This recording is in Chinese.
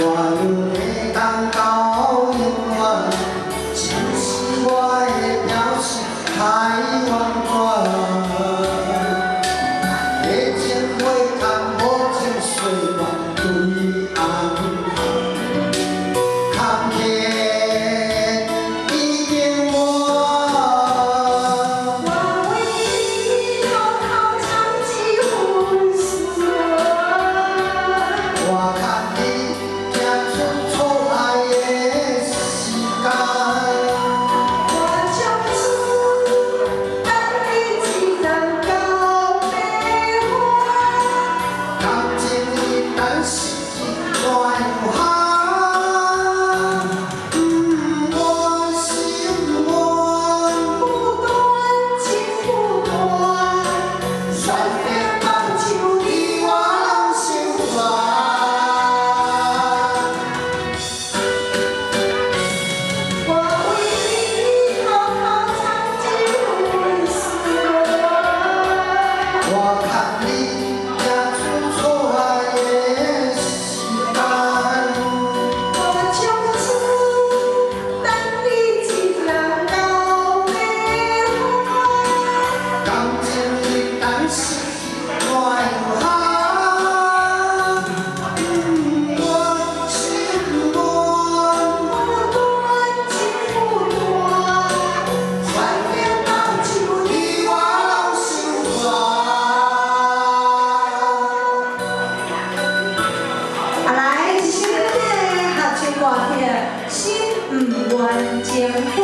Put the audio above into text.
我有会当到永远，就是我的表示太婉转。夜情会看无情岁月对暗，看见已经晚。我为你偷偷藏几分思我看你行出错爱的时间，我就是等你一人到白发。感情一旦失去乱又寒，不愿心愿不断情不断，全面放手你我拢心酸。我为你偷偷藏几分思我看你行出错爱的时间。我就是等你一人到白发。感情一旦失去乱又寒，不愿心愿不断情不断，全面放手你我拢心酸。啊来，一首歌合唱歌曲《心不愿情不